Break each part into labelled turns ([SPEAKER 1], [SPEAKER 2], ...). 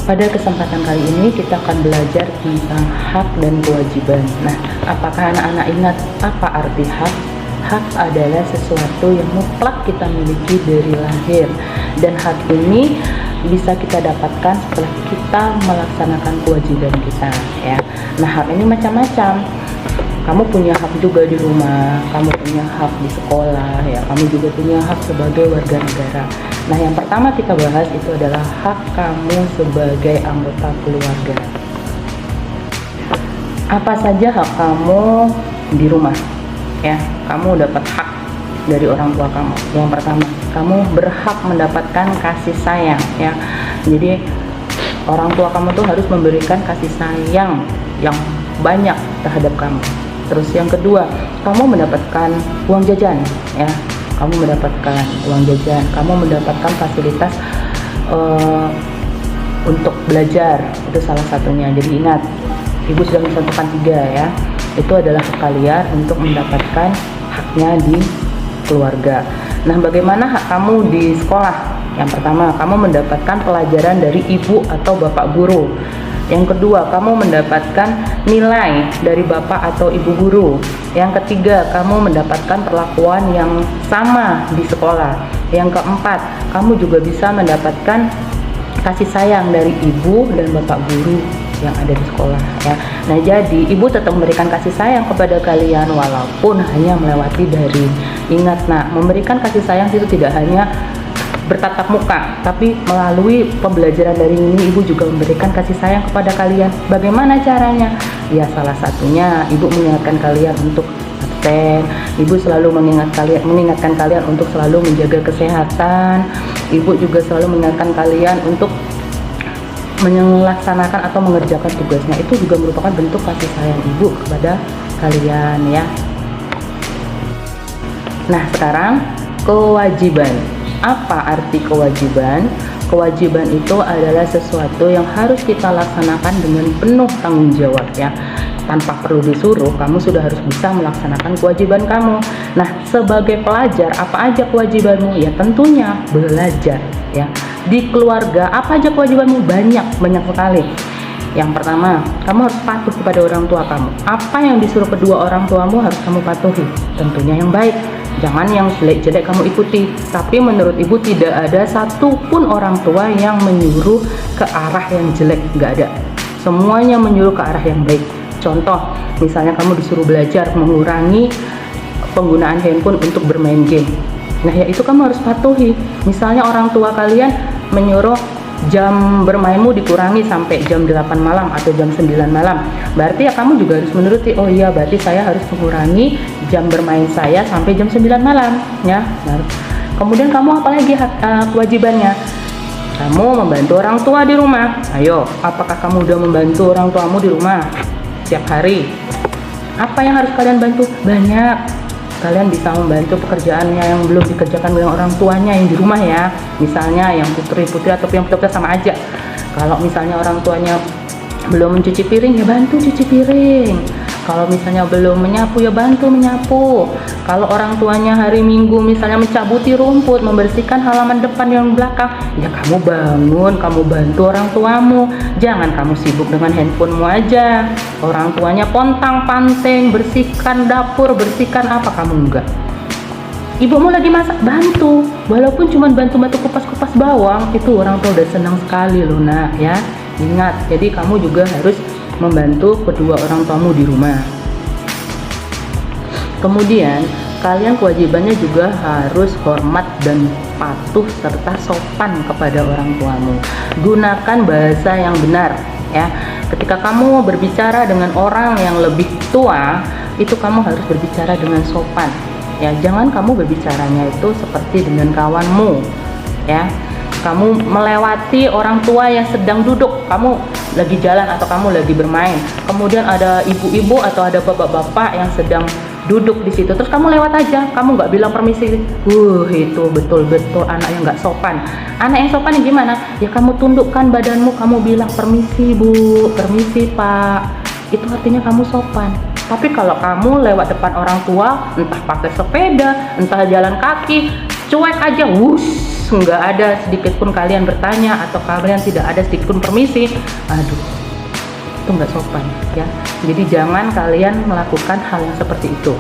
[SPEAKER 1] Pada kesempatan kali ini kita akan belajar tentang hak dan kewajiban. Nah, apakah anak-anak ingat apa arti hak? Hak adalah sesuatu yang mutlak kita miliki dari lahir, dan hak ini bisa kita dapatkan setelah kita melaksanakan kewajiban kita, ya. Nah, hak ini macam-macam. Kamu punya hak juga di rumah, kamu punya hak di sekolah, ya. Kamu juga punya hak sebagai warga negara. Nah, yang pertama kita bahas itu adalah hak kamu sebagai anggota keluarga. Apa saja hak kamu di rumah? Ya, kamu dapat hak dari orang tua kamu. Yang pertama, kamu berhak mendapatkan kasih sayang, ya. Jadi orang tua kamu tuh harus memberikan kasih sayang yang banyak terhadap kamu. Terus yang kedua, kamu mendapatkan uang jajan, ya. Kamu mendapatkan uang jajan, kamu mendapatkan fasilitas untuk belajar, itu salah satunya. Jadi ingat, ibu sudah mencontohkan 3, ya. Itu adalah hak kalian untuk mendapatkan haknya di keluarga. Nah, bagaimana hak kamu di sekolah? Yang pertama, kamu mendapatkan pelajaran dari ibu atau bapak guru. Yang kedua, kamu mendapatkan nilai dari bapak atau ibu guru. Yang ketiga, kamu mendapatkan perlakuan yang sama di sekolah. Yang keempat, kamu juga bisa mendapatkan kasih sayang dari ibu dan bapak guru yang ada di sekolah, ya. Nah, jadi ibu tetap memberikan kasih sayang kepada kalian walaupun hanya melewati daring. Ingat, nak, memberikan kasih sayang itu tidak hanya bertatap muka, tapi melalui pembelajaran daring ini ibu juga memberikan kasih sayang kepada kalian. Bagaimana caranya? Ya, salah satunya ibu mengingatkan kalian untuk absen. Ibu selalu mengingatkan kalian untuk selalu menjaga kesehatan. Ibu juga selalu mengingatkan kalian untuk melaksanakan atau mengerjakan tugasnya. Itu juga merupakan bentuk kasih sayang ibu kepada kalian, ya. Nah, sekarang kewajiban. Apa arti kewajiban? Kewajiban itu adalah sesuatu yang harus kita laksanakan dengan penuh tanggung jawab, ya. Tanpa perlu disuruh, kamu sudah harus bisa melaksanakan kewajiban kamu. Nah, sebagai pelajar, apa aja kewajibanmu? Ya, tentunya belajar, ya. Di keluarga, apa aja kewajibanmu? Banyak sekali. Yang pertama, kamu harus patuh kepada orang tua kamu. Apa yang disuruh kedua orang tuamu harus kamu patuhi. Tentunya yang baik. Jangan yang jelek-jelek kamu ikuti. Tapi menurut ibu tidak ada satupun orang tua yang menyuruh ke arah yang jelek. Nggak ada. Semuanya menyuruh ke arah yang baik. Contoh, misalnya kamu disuruh belajar mengurangi penggunaan handphone untuk bermain game. Nah, ya itu kamu harus patuhi. Misalnya orang tua kalian menyuruh jam bermainmu dikurangi sampai jam 8 malam atau jam 9 malam. Berarti ya kamu juga harus menuruti. Oh iya, berarti saya harus mengurangi jam bermain saya sampai jam 9 malam, ya. Nah, kemudian kamu apalagi kewajibannya? Kamu membantu orang tua di rumah. Ayo, apakah kamu udah membantu orang tuamu di rumah setiap hari? Apa yang harus kalian bantu? Banyak. Kalian bisa membantu pekerjaannya yang belum dikerjakan oleh orang tuanya yang di rumah, ya. Misalnya yang putri-putri atau yang putra sama aja. Kalau misalnya orang tuanya belum mencuci piring, ya bantu cuci piring. Kalau misalnya belum menyapu, ya bantu menyapu. Kalau orang tuanya hari Minggu misalnya mencabuti rumput, membersihkan halaman depan yang belakang, ya kamu bangun, kamu bantu orang tuamu. Jangan kamu sibuk dengan handphonemu aja. Orang tuanya pontang-panting, bersihkan dapur, bersihkan apa, kamu enggak. Ibumu lagi masak, bantu. Walaupun cuma bantu-bantu kupas-kupas bawang, itu orang tua udah senang sekali loh, nak, ya. Ingat, jadi kamu juga harus membantu kedua orang tuamu di rumah. Kemudian kalian kewajibannya juga harus hormat dan patuh serta sopan kepada orang tuamu. Gunakan bahasa yang benar, ya. Ketika kamu berbicara dengan orang yang lebih tua, itu kamu harus berbicara dengan sopan, ya. Jangan kamu berbicaranya itu seperti dengan kawanmu, ya. Kamu melewati orang tua yang sedang duduk, kamu lagi jalan atau kamu lagi bermain, kemudian ada ibu-ibu atau ada bapak-bapak yang sedang duduk di situ, terus kamu lewat aja, kamu nggak bilang permisi. Itu betul-betul anak yang nggak sopan. Anak yang sopan yang gimana? Ya kamu tundukkan badanmu, kamu bilang permisi bu, permisi pak. Itu artinya kamu sopan. Tapi kalau kamu lewat depan orang tua, entah pakai sepeda, entah jalan kaki, cuek aja, wush, nggak ada sedikit pun kalian bertanya atau kalian tidak ada sedikit pun permisi, aduh, itu nggak sopan ya. Jadi jangan kalian melakukan hal yang seperti itu.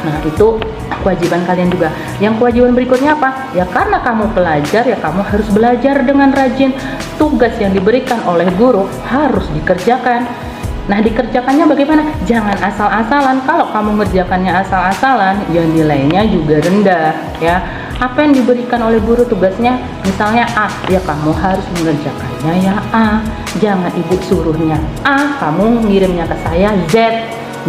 [SPEAKER 1] Nah, itu kewajiban kalian juga. Yang kewajiban berikutnya apa? Ya karena kamu pelajar, ya kamu harus belajar dengan rajin. Tugas yang diberikan oleh guru harus dikerjakan. Nah, dikerjakannya bagaimana? Jangan asal-asalan. Kalau kamu ngerjakannya asal-asalan, ya nilainya juga rendah ya. Apa yang diberikan oleh guru tugasnya? Misalnya A, ya kamu harus mengerjakannya ya A. Jangan ibu suruhnya A, kamu ngirimnya ke saya Z.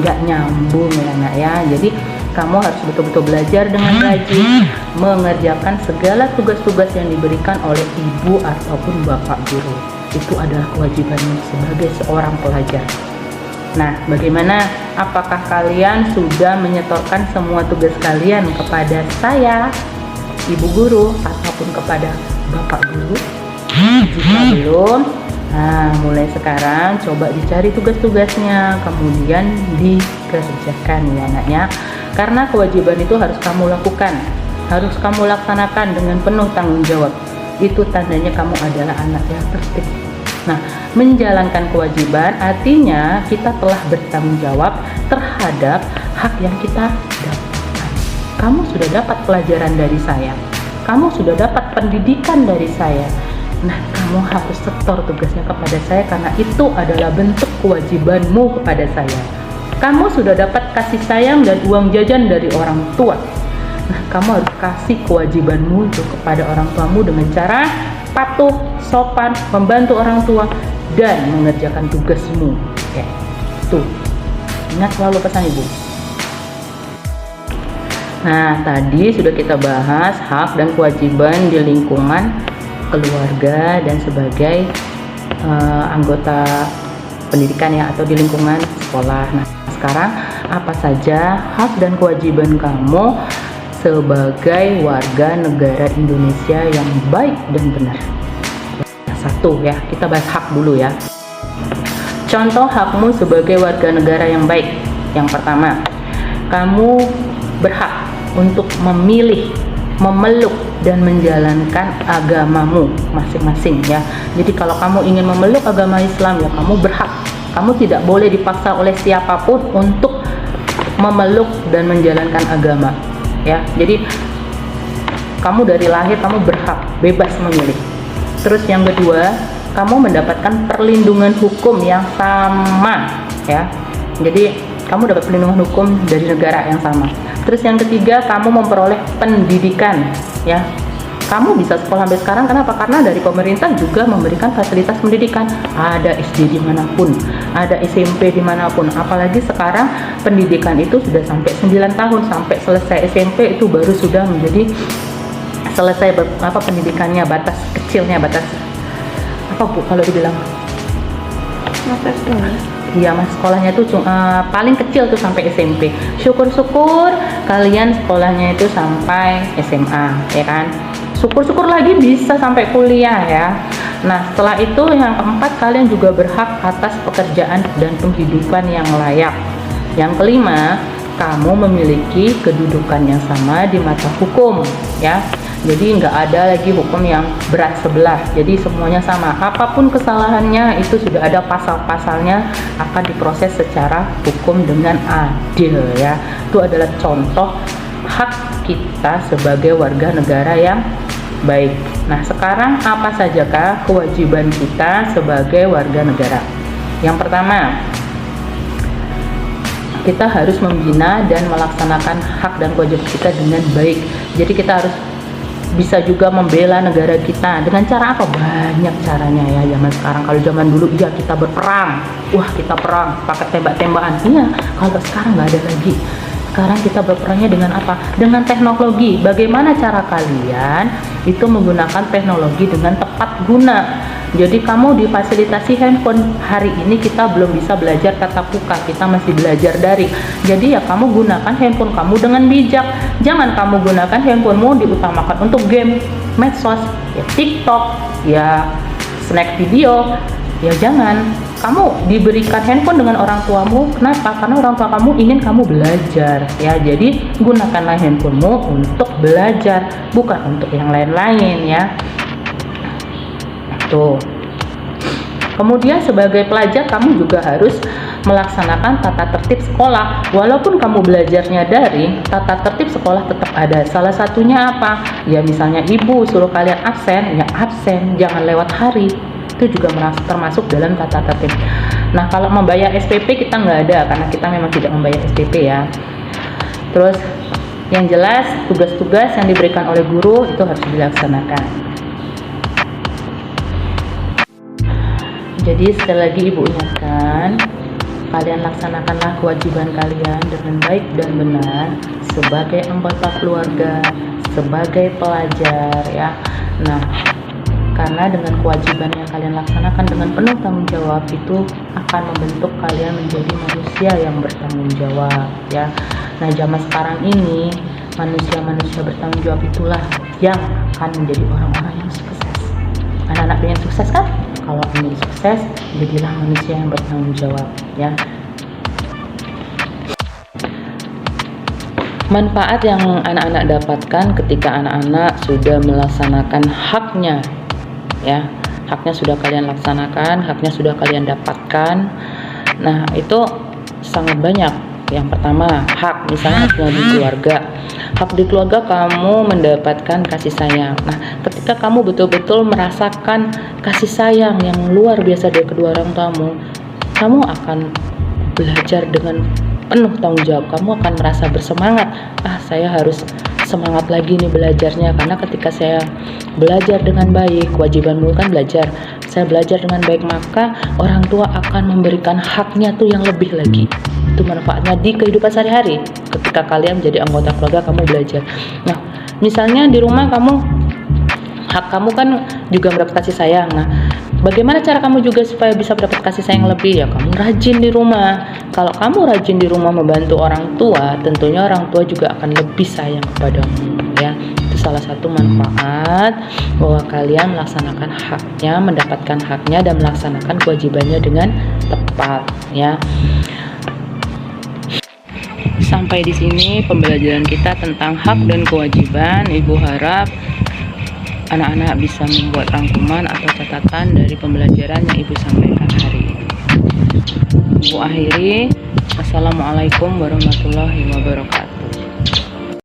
[SPEAKER 1] Nggak nyambung ya nak ya. Jadi kamu harus betul-betul belajar dengan rajin mengerjakan segala tugas-tugas yang diberikan oleh ibu ataupun bapak guru. Itu adalah kewajibanmu sebagai seorang pelajar. Nah, bagaimana? Apakah kalian sudah menyetorkan semua tugas kalian kepada saya, ibu guru, ataupun kepada bapak guru? Jika belum, nah mulai sekarang coba dicari tugas-tugasnya, kemudian dikerjakan ya anaknya. Karena kewajiban itu harus kamu lakukan, harus kamu laksanakan dengan penuh tanggung jawab. Itu tandanya kamu adalah anak yang tertib. Nah, menjalankan kewajiban artinya kita telah bertanggung jawab terhadap hak yang kita dapatkan. Kamu sudah dapat pelajaran dari saya, kamu sudah dapat pendidikan dari saya. Nah, kamu harus setor tugasnya kepada saya karena itu adalah bentuk kewajibanmu kepada saya. Kamu sudah dapat kasih sayang dan uang jajan dari orang tua. Nah, kamu harus kasih kewajibanmu itu kepada orang tuamu dengan cara patuh, sopan, membantu orang tua, dan mengerjakan tugasmu. Oke, tuh. Ingat selalu pesan ibu. Nah, tadi sudah kita bahas hak dan kewajiban di lingkungan keluarga dan sebagai anggota pendidikan ya, atau di lingkungan sekolah. Nah, sekarang apa saja hak dan kewajiban kamu sebagai warga negara Indonesia yang baik dan benar? Satu ya, kita bahas hak dulu ya. Contoh hakmu sebagai warga negara yang baik. Yang pertama, kamu berhak untuk memilih, memeluk dan menjalankan agamamu masing-masing ya. Jadi kalau kamu ingin memeluk agama Islam ya kamu berhak. Kamu tidak boleh dipaksa oleh siapapun untuk memeluk dan menjalankan agama ya. Jadi kamu dari lahir kamu berhak bebas memilih. Terus yang kedua, kamu mendapatkan perlindungan hukum yang sama ya. Jadi kamu dapat perlindungan hukum dari negara yang sama. Terus yang ketiga, kamu memperoleh pendidikan ya. Kamu bisa sekolah sampai sekarang kenapa? Karena dari pemerintah juga memberikan fasilitas pendidikan. Ada SD dimanapun, ada SMP dimanapun. Apalagi sekarang pendidikan itu sudah sampai 9 tahun, sampai selesai SMP itu baru sudah menjadi selesai pendidikannya, batas kecilnya, batas apa Bu kalau dibilang? Batas doang. Iya mas, sekolahnya itu paling kecil tuh sampai SMP. Syukur-syukur kalian sekolahnya itu sampai SMA ya kan. Syukur-syukur lagi bisa sampai kuliah ya. Nah setelah itu yang keempat, kalian juga berhak atas pekerjaan dan penghidupan yang layak. Yang kelima, kamu memiliki kedudukan yang sama di mata hukum ya. Jadi nggak ada lagi hukum yang berat sebelah. Jadi semuanya sama. Apapun kesalahannya itu sudah ada pasal-pasalnya, akan diproses secara hukum dengan adil ya. Itu adalah contoh hak kita sebagai warga negara yang baik. Nah sekarang apa sajakah kewajiban kita sebagai warga negara? Yang pertama, kita harus membina dan melaksanakan hak dan kewajiban kita dengan baik. Jadi kita harus bisa juga membela negara kita dengan cara apa? Banyak caranya ya zaman sekarang. Kalau zaman dulu ya kita berperang, wah kita perang pakai tembak-tembakan. Iya, kalau sekarang nggak ada lagi. Sekarang kita berperangnya dengan apa? Dengan teknologi. Bagaimana cara kalian itu menggunakan teknologi dengan tepat guna? Jadi kamu difasilitasi handphone. Hari ini kita belum bisa belajar tatap muka, kita masih belajar daring. Jadi ya kamu gunakan handphone kamu dengan bijak. Jangan kamu gunakan handphonemu diutamakan untuk game, medsos, ya TikTok, ya snack video, Ya jangan. Kamu diberikan handphone dengan orang tuamu, kenapa? Karena orang tua kamu ingin kamu belajar, ya. Jadi gunakanlah handphonemu untuk belajar, bukan untuk yang lain-lain, ya. Tuh. Kemudian sebagai pelajar kamu juga harus melaksanakan tata tertib sekolah. Walaupun kamu belajarnya daring, tata tertib sekolah tetap ada. Salah satunya apa? Ya misalnya ibu suruh kalian absen, ya absen, jangan lewat hari. Itu juga termasuk dalam tata tertib. Nah, kalau membayar SPP kita nggak ada, karena kita memang tidak membayar SPP, ya. Terus yang jelas tugas-tugas yang diberikan oleh guru itu harus dilaksanakan. Jadi sekali lagi ibu ingatkan, kalian laksanakanlah kewajiban kalian dengan baik dan benar sebagai anggota keluarga, sebagai pelajar, ya. Nah, karena dengan kewajiban yang kalian laksanakan dengan penuh tanggung jawab itu akan membentuk kalian menjadi manusia yang bertanggung jawab, ya. Nah, zaman sekarang ini manusia-manusia bertanggung jawab itulah yang akan menjadi orang-orang yang sukses. Anak-anak pengen sukses kan? Kalau ingin sukses, jadilah manusia yang bertanggung jawab, ya. Manfaat yang anak-anak dapatkan ketika anak-anak sudah melaksanakan haknya, ya. Haknya sudah kalian laksanakan, haknya sudah kalian dapatkan. Nah, itu sangat banyak. Yang pertama, hak, misalnya haknya di keluarga. Hak di keluarga kamu mendapatkan kasih sayang. Nah, ketika kamu betul-betul merasakan kasih sayang yang luar biasa dari kedua orang tuamu, kamu akan belajar dengan penuh tanggung jawab. Kamu akan merasa bersemangat. Saya harus semangat lagi nih belajarnya, karena ketika saya belajar dengan baik, kewajibanmu kan belajar, saya belajar dengan baik, maka orang tua akan memberikan haknya tuh yang lebih lagi. Itu manfaatnya di kehidupan sehari-hari. Ketika kalian menjadi anggota keluarga, kamu belajar. Nah, misalnya di rumah hak kamu kan juga mendapat kasih sayang. Nah, bagaimana cara kamu juga supaya bisa mendapat kasih sayang lebih? Ya, kamu rajin di rumah. Kalau kamu rajin di rumah membantu orang tua, tentunya orang tua juga akan lebih sayang kepadamu, ya. Itu salah satu manfaat bahwa kalian melaksanakan haknya, mendapatkan haknya dan melaksanakan kewajibannya dengan tepat, ya. Sampai di sini pembelajaran kita tentang hak dan kewajiban. Ibu harap anak-anak bisa membuat rangkuman atau catatan dari pembelajaran yang ibu sampaikan hari ini. Ibu akhiri, Assalamualaikum warahmatullahi wabarakatuh.